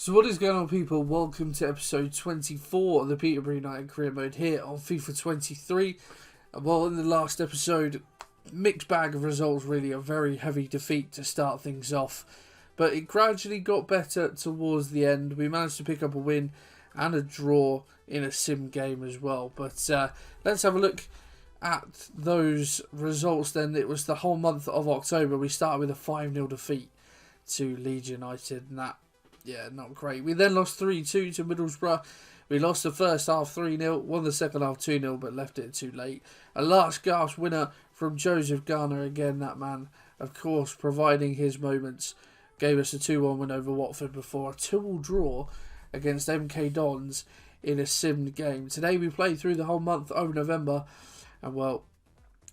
So what is going on, people? Welcome to episode 24 of the Peterborough United career mode here on FIFA 23. Well, in the last episode, mixed bag of results, really. A very heavy defeat to start things off, but it gradually got better towards the end. We managed to pick up a win and a draw in a sim game as well. But let's have a look at those results then. It was the whole month of October. We started with a 5-0 defeat to Leeds United, and that, yeah, not great. We then lost 3-2 to Middlesbrough. We lost the first half 3-0, won the second half 2-0, but left it too late. A last gasp winner from Joseph Garner. Again, that man, of course, providing his moments. Gave us a 2-1 win over Watford before a 2-2 draw against MK Dons in a simmed game. Today we played through the whole month of November, and well,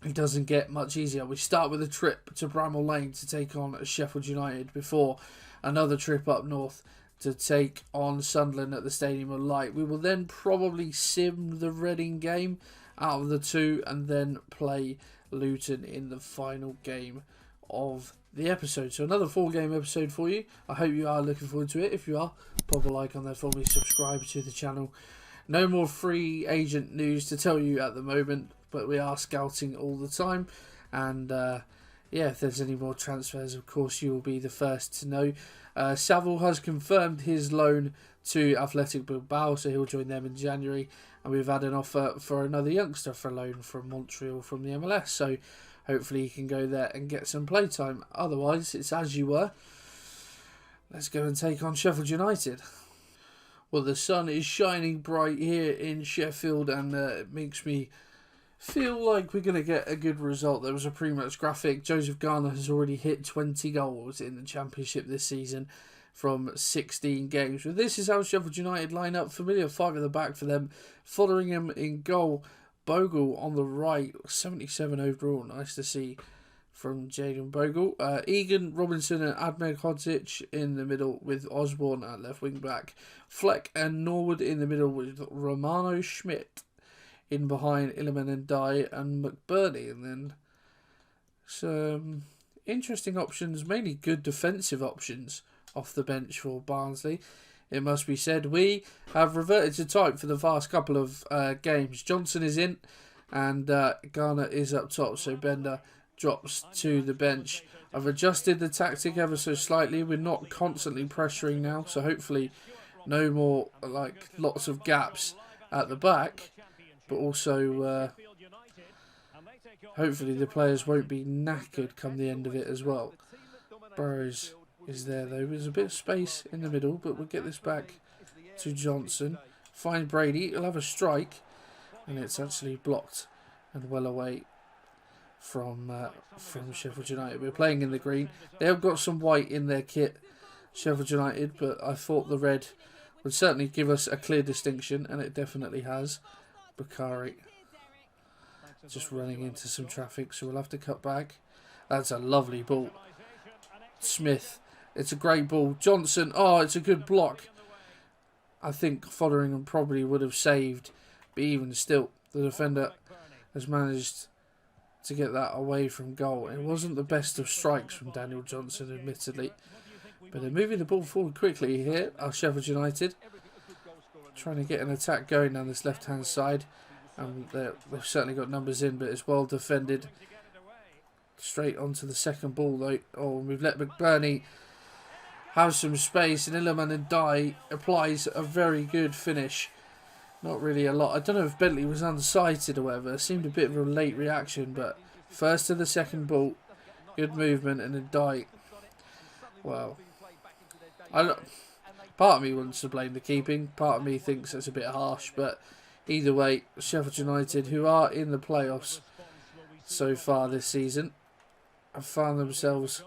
it doesn't get much easier. We start with a trip to Bramall Lane to take on Sheffield United before another trip up north to take on Sunderland at the Stadium of Light. We will then probably sim the Reading game out of the two and then play Luton in the final game of the episode. So another 4-game episode for you. I hope you are looking forward to it. If you are, pop a like on there for me, subscribe to the channel. No more free agent news to tell you at the moment, but we are scouting all the time, and yeah, if there's any more transfers, of course, you will be the first to know. Saville has confirmed his loan to Athletic Bilbao, so he'll join them in January, and we've had an offer for another youngster for loan from Montreal from the MLS, so hopefully he can go there and get some playtime. Otherwise, it's as you were. Let's go and take on Sheffield United. Well, the sun is shining bright here in Sheffield, and it makes me feel like we're going to get a good result. There was a pre-match graphic. Joseph Garner has already hit 20 goals in the Championship this season from 16 games. But this is how Sheffield United line up. Familiar 5 at the back for them. Following him in goal, Bogle on the right. 77 overall. Nice to see from Jaden Bogle. Egan, Robinson and Ahmed Hodzic in the middle with Osborne at left wing back. Fleck and Norwood in the middle with Romano Schmidt in behind Illiman and Dye and McBurney. And then some interesting options, mainly good defensive options off the bench for Barnsley. It must be said, we have reverted to type for the last couple of games. Johnson is in and Garner is up top, so Bender drops to the bench. I've adjusted the tactic ever so slightly. We're not constantly pressuring now, so hopefully no more lots of gaps at the back, but also hopefully the players won't be knackered come the end of it as well. Burrows is there though. There's a bit of space in the middle, but we'll get this back to Johnson. Find Brady. He'll have a strike, and it's actually blocked and well away from Sheffield United. We're playing in the green. They have got some white in their kit, Sheffield United, but I thought the red would certainly give us a clear distinction, and it definitely has. Bakari just running into some traffic, so we'll have to cut back. That's a lovely ball. Smith, it's a great ball. Johnson, oh, it's a good block. I think Fotheringham probably would have saved, but even still, the defender has managed to get that away from goal. It wasn't the best of strikes from Daniel Johnson, admittedly, but they're moving the ball forward quickly here. Sheffield United trying to get an attack going down this left-hand side, and they've certainly got numbers in, but it's well defended. Straight onto the second ball though. Oh, we've let McBurney have some space, and Illiman and Dye applies a very good finish. Not really a lot. I don't know if Bentley was unsighted or whatever. It seemed a bit of a late reaction, but first to the second ball, good movement, and then Dye. Well, part of me wants to blame the keeping. Part of me thinks it's a bit harsh, but either way, Sheffield United, who are in the playoffs so far this season, have found themselves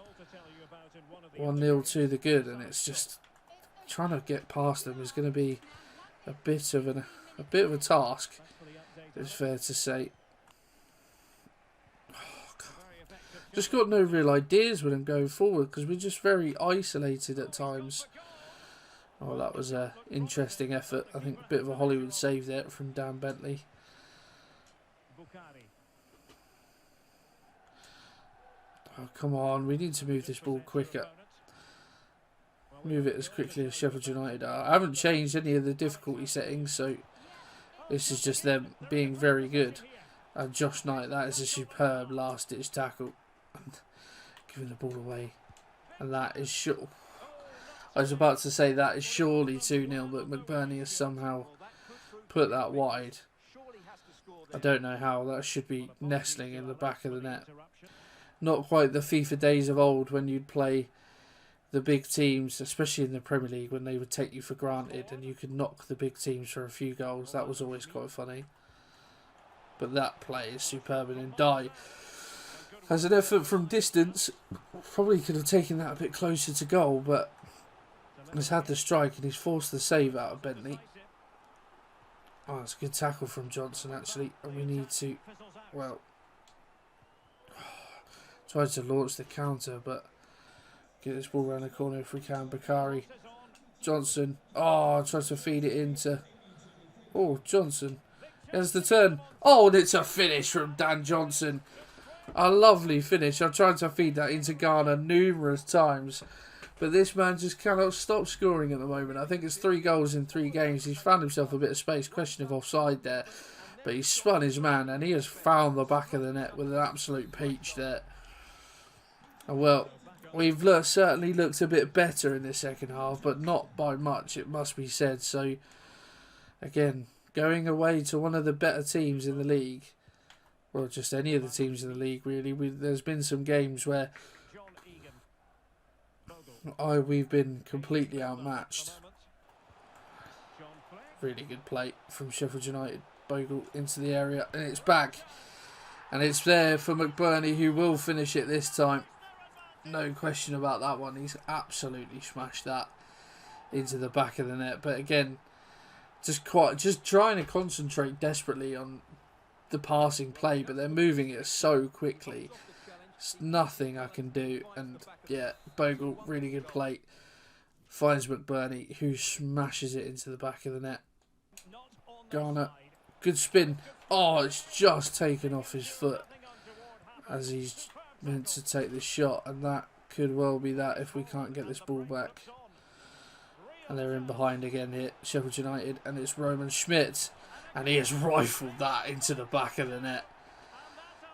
1-0 to the good, and it's just trying to get past them is going to be a bit of a task, it's fair to say. Oh, God. Just got no real ideas with them going forward because we're just very isolated at times. Oh, that was an interesting effort. I think a bit of a Hollywood save there from Dan Bentley. Oh, come on, we need to move this ball quicker. move it as quickly as Sheffield United are. I haven't changed any of the difficulty settings, so this is just them being very good. And Josh Knight, that is a superb last-ditch tackle. And giving the ball away. And that is sure. I was about to say that is surely 2-0, but McBurney has somehow put that wide. I don't know how. That should be nestling in the back of the net. Not quite the FIFA days of old when you'd play the big teams, especially in the Premier League, when they would take you for granted and you could knock the big teams for a few goals. That was always quite funny. But that play is superb, and Ndai has an effort from distance. Probably could have taken that a bit closer to goal, but has had the strike and he's forced the save out of Bentley. Oh, it's a good tackle from Johnson, actually. And we need to, well, try to launch the counter, but get this ball around the corner if we can. Bakari. Johnson. Oh, tries to feed it into, oh, Johnson. There's the turn. Oh, and it's a finish from Dan Johnson. A lovely finish. I've tried to feed that into Ghana numerous times, but this man just cannot stop scoring at the moment. I think it's 3 goals in 3 games. He's found himself a bit of space. Question of offside there, but he's spun his man and he has found the back of the net with an absolute peach there. And well, we've certainly looked a bit better in the second half, but not by much, it must be said. So, again, going away to one of the better teams in the league, well, just any of the teams in the league, really. There's been some games where we've been completely outmatched. Really good play from Sheffield United. Bogle into the area, and it's back. And it's there for McBurney, who will finish it this time. No question about that one. He's absolutely smashed that into the back of the net. But again, just trying to concentrate desperately on the passing play, but they're moving it so quickly. It's nothing I can do. And yeah, Bogle, really good play. Finds McBurney, who smashes it into the back of the net. Garner, good spin. Oh, it's just taken off his foot as he's meant to take the shot, and that could well be that if we can't get this ball back. And they're in behind again here, Sheffield United, and it's Roman Schmidt, and he has rifled that into the back of the net.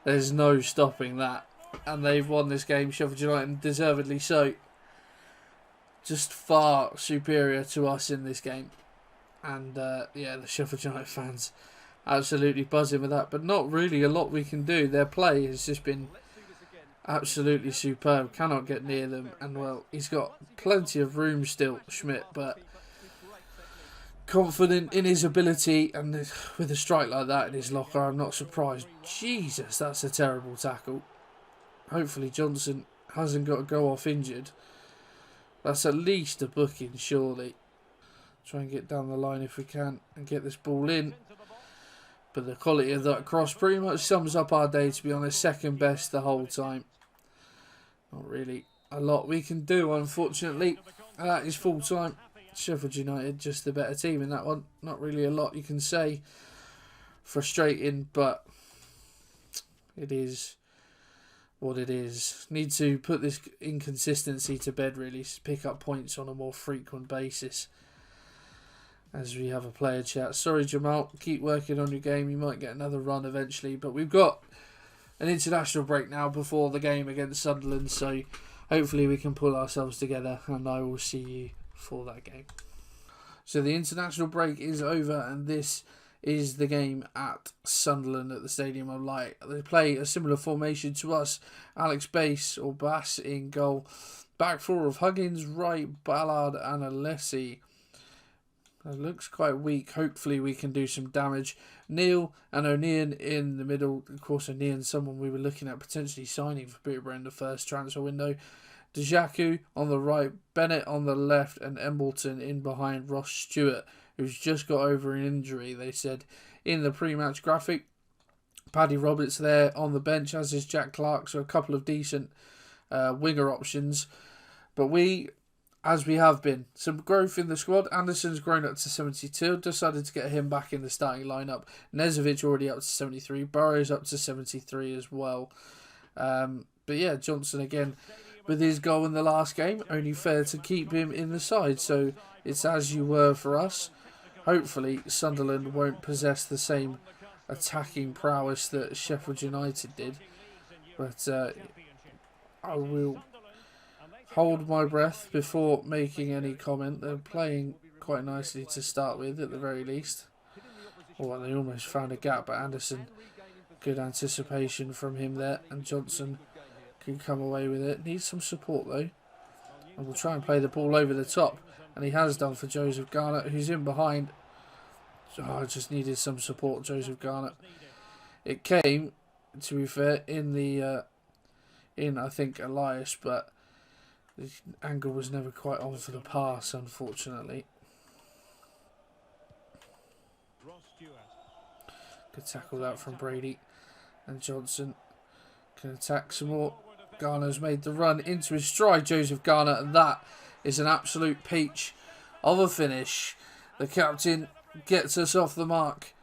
There's no stopping that, and they've won this game, Sheffield United, deservedly so. Just far superior to us in this game, and yeah, the Sheffield United fans absolutely buzzing with that, but not really a lot we can do. Their play has just been absolutely superb. Cannot get near them, and well, he's got plenty of room still, Schmidt, but confident in his ability, and with a strike like that in his locker, I'm not surprised. Jesus, that's a terrible tackle. Hopefully Johnson hasn't got to go off injured. That's at least a booking, surely. Try and get down the line if we can and get this ball in. But the quality of that cross pretty much sums up our day, to be honest. Second best the whole time. Not really a lot we can do, unfortunately. That is full time. Sheffield United, just the better team in that one. Not really a lot you can say. Frustrating, but it is what it is. Need to put this inconsistency to bed, really. Pick up points on a more frequent basis. As we have a player chat. Sorry, Jamal. Keep working on your game. You might get another run eventually. But we've got an international break now before the game against Sunderland. So hopefully we can pull ourselves together. And I will see you for that game. So the international break is over. And this is the game at Sunderland at the Stadium of Light. They play a similar formation to us. Alex Bass in goal. Back four of Huggins, Wright, Ballard and Alessi. It looks quite weak. Hopefully we can do some damage. Neil and O'Neill in the middle. Of course, O'Neill, someone we were looking at potentially signing for Peterborough in the first transfer window. Djaku on the right, Bennett on the left, and Embleton in behind Ross Stewart, who's just got over an injury, they said in the pre-match graphic. Paddy Roberts there on the bench, as is Jack Clark, so a couple of decent winger options. But we, as we have been, some growth in the squad. Anderson's grown up to 72. Decided to get him back in the starting lineup. Nezovic already up to 73. Burrows up to 73 as well. But yeah, Johnson again with his goal in the last game. Only fair to keep him in the side. So it's as you were for us. Hopefully Sunderland won't possess the same attacking prowess that Sheffield United did. But I will hold my breath before making any comment. They're playing quite nicely to start with, at the very least. Well, they almost found a gap, but Anderson, good anticipation from him there, and Johnson can come away with it. Needs some support though, and we'll try and play the ball over the top, and he has done for Joseph Garnett, who's in behind. Oh, I just needed some support, Joseph Garnett. It came, to be fair, in the I think Elias, but the angle was never quite on for the pass, unfortunately. Good tackle out from Brady, and Johnson can attack some more. Garner's made the run into his stride, Joseph Garner, and that is an absolute peach of a finish. The captain gets us off the mark,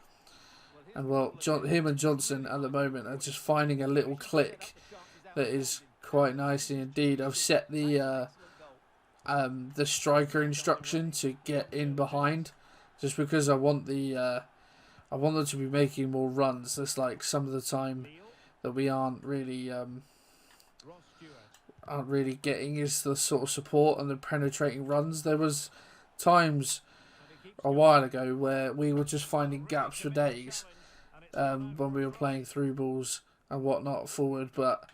and well, him and Johnson at the moment are just finding a little click that is quite nicely indeed. I've set the striker instruction to get in behind, just because I want the I want them to be making more runs. That's like some of the time that we aren't really getting is the sort of support and the penetrating runs. There was times a while ago where we were just finding gaps for days when we were playing through balls and whatnot forward, but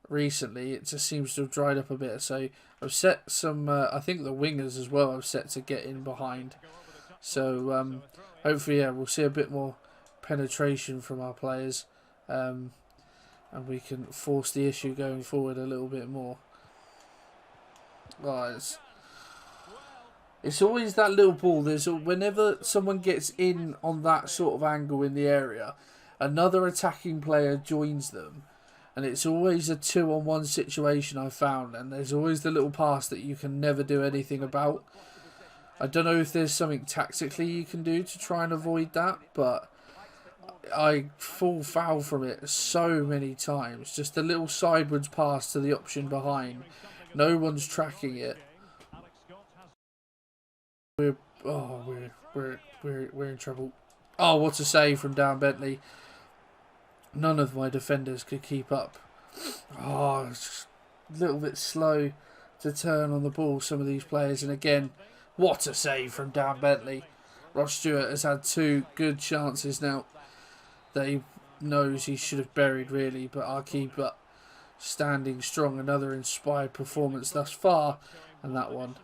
recently it just seems to have dried up a bit. So I've set some I think the wingers as well I've set to get in behind, so hopefully we'll see a bit more penetration from our players, and we can force the issue going forward a little bit more. It's always that little ball. Whenever someone gets in on that sort of angle in the area, another attacking player joins them, and it's always a 2-on-1 situation, I've found, and there's always the little pass that you can never do anything about. I don't know if there's something tactically you can do to try and avoid that, but I fall foul from it so many times. Just a little sideways pass to the option behind. No one's tracking it. We're in trouble. Oh, what a save from Dan Bentley. None of my defenders could keep up. Oh, it's just a little bit slow to turn on the ball, some of these players. And again, what a save from Dan Bentley. Ross Stewart has had 2 good chances now that he knows he should have buried, really. But our keeper standing strong. Another inspired performance thus far. And that one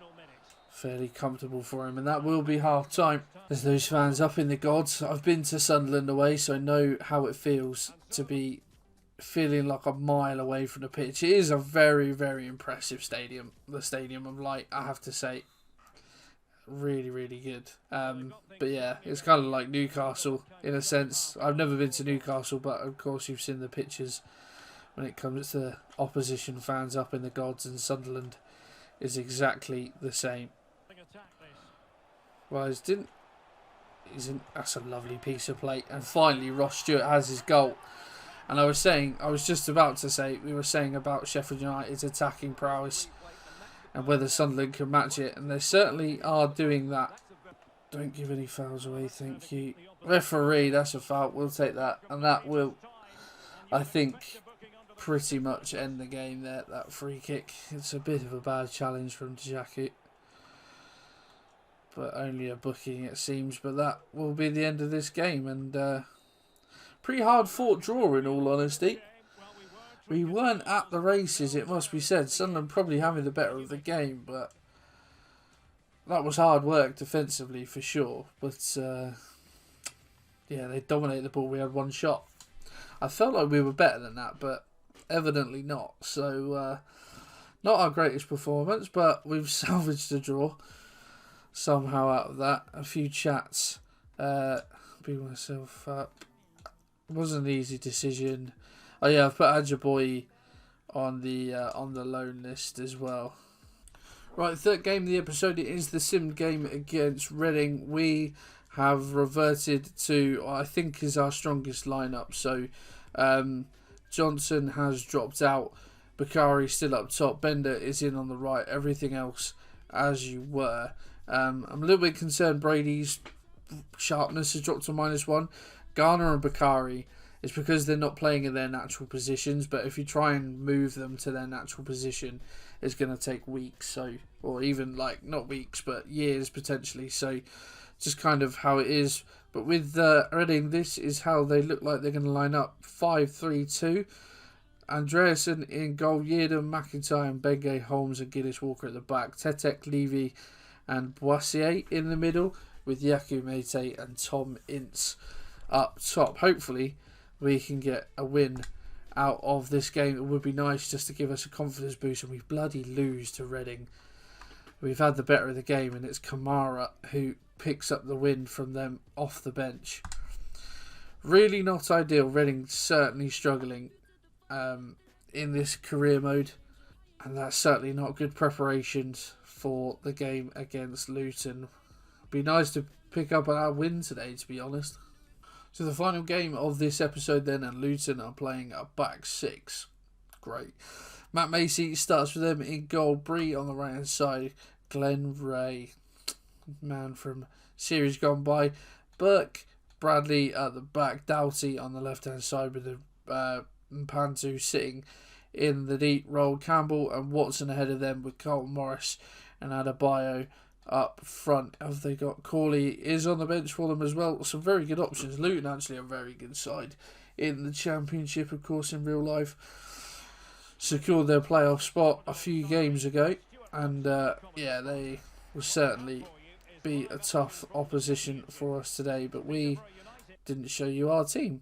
fairly comfortable for him. And that will be half time. There's those fans up in the gods. I've been to Sunderland away, so I know how it feels to be feeling like a mile away from the pitch. It is a very, very impressive stadium. The Stadium of Light, I have to say. Really, really good. But yeah, it's kind of like Newcastle in a sense. I've never been to Newcastle, but of course you've seen the pictures when it comes to opposition fans up in the gods, and Sunderland is exactly the same. Well, that's a lovely piece of play, and finally Ross Stewart has his goal. And I was just about to say, we were saying about Sheffield United's attacking prowess and whether Sunderland can match it, and they certainly are doing that. Don't give any fouls away, thank you. Referee, that's a foul, we'll take that. And that will, I think, pretty much end the game there, that free kick. It's a bit of a bad challenge from Djaku, but only a booking it seems. But that will be the end of this game, and pretty hard fought draw in all honesty. We weren't at the races, it must be said. Sunderland probably having the better of the game, but that was hard work defensively for sure. But yeah, they dominated the ball. We had 1 shot. I felt like we were better than that, but evidently not. So not our greatest performance, but we've salvaged a draw somehow out of that. A few chats. Beat myself up. It wasn't an easy decision. Oh yeah, I've put Ajaboy on the loan list as well. Right, third game of the episode. It is the sim game against Reading. We have reverted to what I think is our strongest lineup. So Johnson has dropped out. Bakari still up top. Bender is in on the right. Everything else as you were. I'm a little bit concerned Brady's sharpness has dropped to -1. Garner and Bakari is because they're not playing in their natural positions, but if you try and move them to their natural position, it's going to take weeks, so, or even like not weeks but years potentially, so just kind of how it is. But with Reading, this is how they look like they're going to line up. 5-3-2. Andreasen in goal, Yeardham, McIntyre and Benge, Holmes and Gillis Walker at the back. Tetek, Levy and Boissier in the middle, with Yaku Mete and Tom Ince up top. Hopefully we can get a win out of this game. It would be nice just to give us a confidence boost, and we bloody lose to Reading. We've had the better of the game, and it's Kamara who picks up the win from them off the bench. Really not ideal. Reading certainly struggling in this career mode, and that's certainly not good preparations for the game against Luton. Be nice to pick up our win today, to be honest. So the final game of this episode then, and Luton are playing a back six. Great. Matt Macy starts for them in goal. Bree on the right hand side. Glenn Ray, man from series gone by. Burke, Bradley at the back. Doughty on the left hand side with the Mpanzu sitting in the deep role. Campbell and Watson ahead of them with Carlton Morris and Adebayo up front. Have they got Corley is on the bench for them as well. Some very good options. Luton actually a very good side in the Championship, of course, in real life. Secured their playoff spot a few games ago, and yeah, they will certainly be a tough opposition for us today, but we didn't show you our team.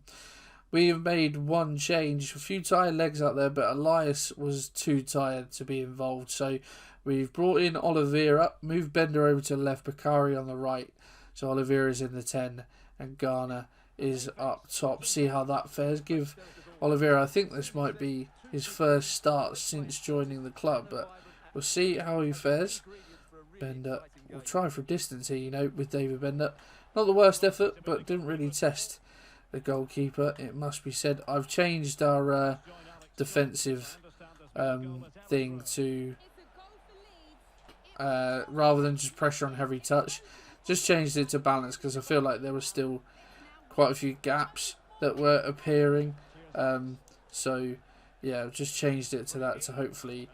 We have made one change. A few tired legs out there, but Elias was too tired to be involved, so we've brought in Oliveira, moved Bender over to the left, Bakari on the right. So Oliveira's in the 10 and Garner is up top. See how that fares. Give Oliveira, I think this might be his first start since joining the club, but we'll see how he fares. Bender will try for distance here, you know, with David Bender. Not the worst effort, but didn't really test the goalkeeper, it must be said. I've changed our defensive thing to rather than just pressure on every touch, just changed it to balance, because I feel like there were still quite a few gaps that were appearing. So yeah, I've just changed it to that to hopefully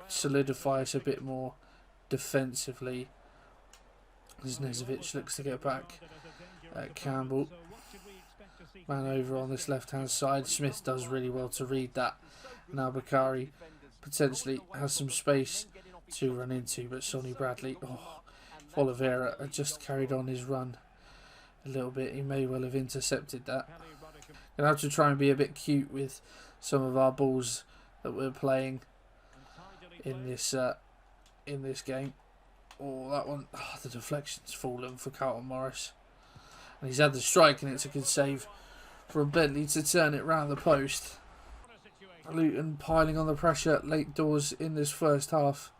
solidify us a bit more defensively. As Nezovic looks to get back. Campbell, man over on this left hand side. Smith does really well to read that. Now Bakari potentially has some space to run into, but Sonny Bradley, Oliveira had just carried on his run a little bit. He may well have intercepted that. Gonna have to try and be a bit cute with some of our balls that we're playing in this game. Oh, that one, the deflection's fallen for Carlton Morris, and he's had the strike, and it's a good save from Bentley to turn it round the post. Luton piling on the pressure late doors in this first half.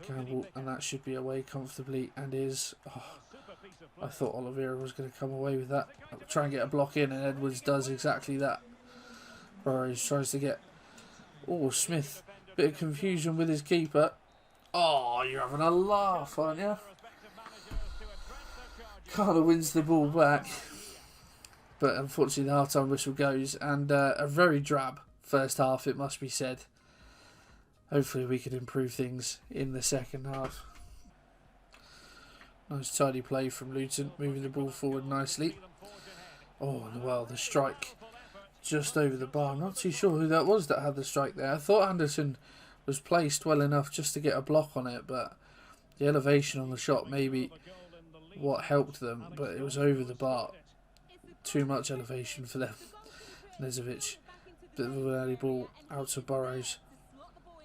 Campbell, and that should be away comfortably, and is. I thought Oliveira was going to come away with that. I'll try and get a block in, and Edwards does exactly that. Burrows tries to get. Smith, bit of confusion with his keeper. You're having a laugh, aren't you? Carter wins the ball back, but unfortunately the half-time whistle goes, and a very drab first half, it must be said. Hopefully we can improve things in the second half. Nice tidy play from Luton, moving the ball forward nicely. Well, the strike just over the bar. I'm not too sure who that was that had the strike there. I thought Anderson was placed well enough just to get a block on it, but the elevation on the shot maybe what helped them, but it was over the bar. Too much elevation for them. Nezovic, bit of an early ball out to Burrows.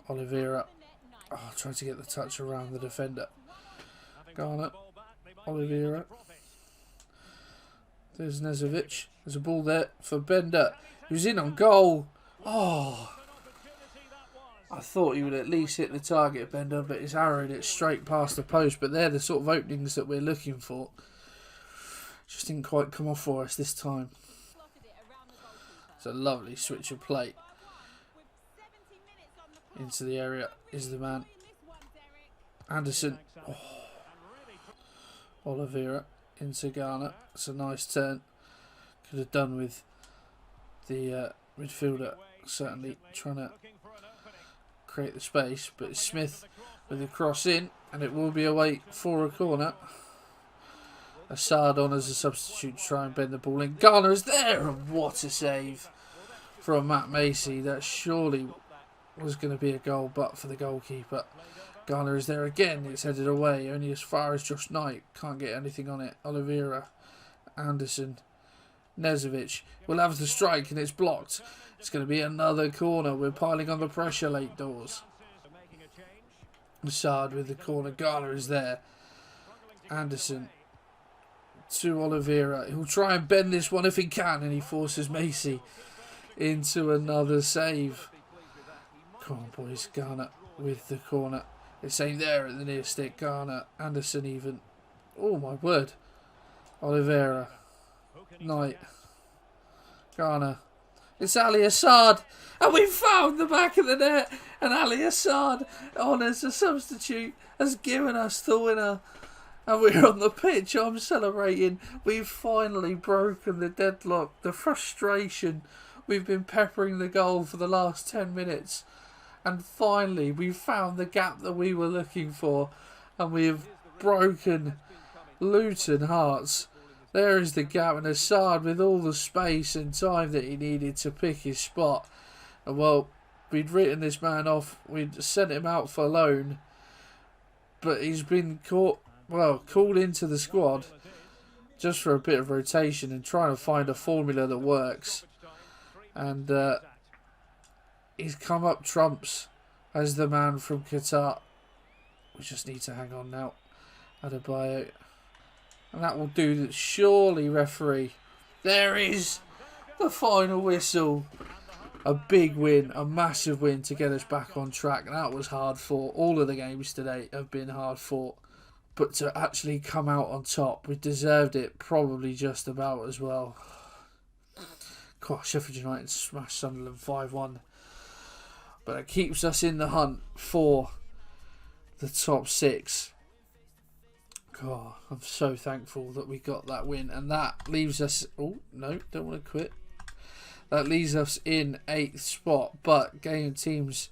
Oliveira, trying to get the touch around the defender. Garner, Oliveira. There's Nezovic. There's a ball there for Bender, who's in on goal. I thought he would at least hit the target, Bender, but he's arrowed it straight past the post. But they're the sort of openings that we're looking for. Just didn't quite come off for us this time. It's a lovely switch of play. into the area is the man. Anderson. Oh. Oliveira into Ghana. It's a nice turn. Could have done with the midfielder certainly trying to create the space, but it's Smith with the cross in, and it will be away for a corner. Assad on as a substitute to try and bend the ball in. Ghana is there, and what a save from Matt Macy. That surely was going to be a goal, but for the goalkeeper. Ghana is there again. It's headed away, only as far as Josh Knight. Can't get anything on it. Oliveira, Anderson, Nezovic will have the strike, and it's blocked. It's going to be another corner. We're piling on the pressure late doors. Assad with the corner. Ghana is there. Anderson to Oliveira. He'll try and bend this one if he can, and he forces Macy into another save. Come on, boys. Ghana with the corner. It's aimed there at the near stick. Ghana. Anderson even. Oh, my word. Oliveira. Knight. Ghana. It's Ali Assad. And we found the back of the net. And Ali Assad, on as a substitute, has given us the winner. And we're on the pitch. I'm celebrating. We've finally broken the deadlock. The frustration. We've been peppering the goal for the last 10 minutes. And finally, we've found the gap that we were looking for. And we have broken Luton hearts. There is the gap. And Assad with all the space and time that he needed to pick his spot. And well, we'd written this man off. We'd sent him out for loan. But he's been called into the squad just for a bit of rotation and trying to find a formula that works. And he's come up trumps as the man from Qatar. We just need to hang on now. Adebayo. And that will do that. Surely, referee. There is the final whistle. A big win, a massive win to get us back on track. And that was hard fought. All of the games today have been hard fought. But to actually come out on top, we deserved it probably just about as well. God, Sheffield United smashed Sunderland 5-1. But it keeps us in the hunt for the top 6. God, I'm so thankful that we got that win. And that leaves us... Oh, no, don't want to quit. That leaves us in 8th spot. But game teams,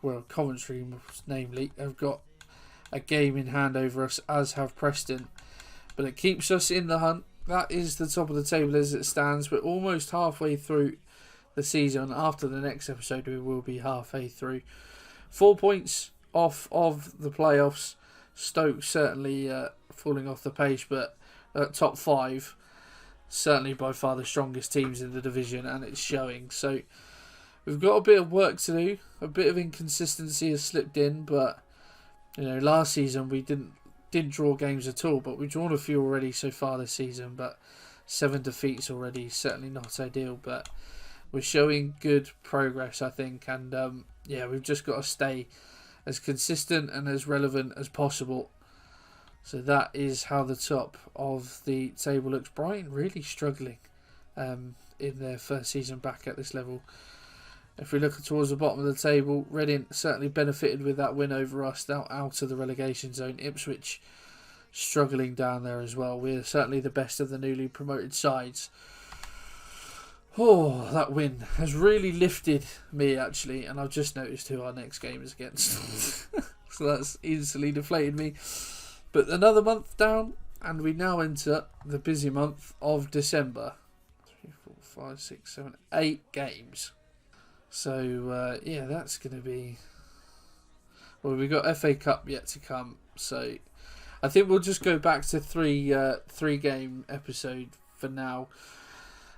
well, Coventry namely, have got a game in hand over us, as have Preston. But it keeps us in the hunt. That is the top of the table as it stands. We're almost halfway through the season. After the next episode, we will be halfway through. 4 points off of the playoffs. Stoke certainly falling off the pace, but top 5, certainly by far the strongest teams in the division, and it's showing. So we've got a bit of work to do. A bit of inconsistency has slipped in, but you know, last season we didn't draw games at all, but we've drawn a few already so far this season. But 7 defeats already, certainly not ideal, but we're showing good progress, I think. And yeah, we've just got to stay as consistent and as relevant as possible. So that is how the top of the table looks. Brighton really struggling in their first season back at this level. If we look towards the bottom of the table, Reading certainly benefited with that win over us out of the relegation zone. Ipswich struggling down there as well. We're certainly the best of the newly promoted sides. Oh, that win has really lifted me, actually. And I've just noticed who our next game is against. So that's instantly deflated me. But another month down, and we now enter the busy month of December. 3, 4, 5, 6, 7, 8 games. So, yeah, that's going to be... Well, we've got FA Cup yet to come. So, I think we'll just go back to three-game episode for now.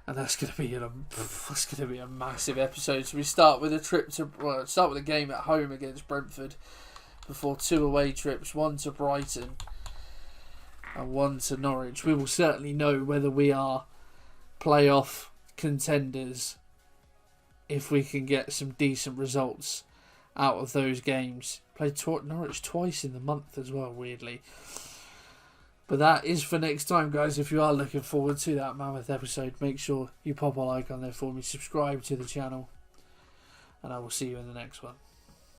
And that's going to be a massive episode. So we start with a game at home against Brentford before 2 away trips, 1 to Brighton and 1 to Norwich. We will certainly know whether we are playoff contenders if we can get some decent results out of those games. Played Norwich twice in the month as well, weirdly. But that is for next time, guys. If you are looking forward to that mammoth episode, make sure you pop a like on there for me, subscribe to the channel, and I will see you in the next one.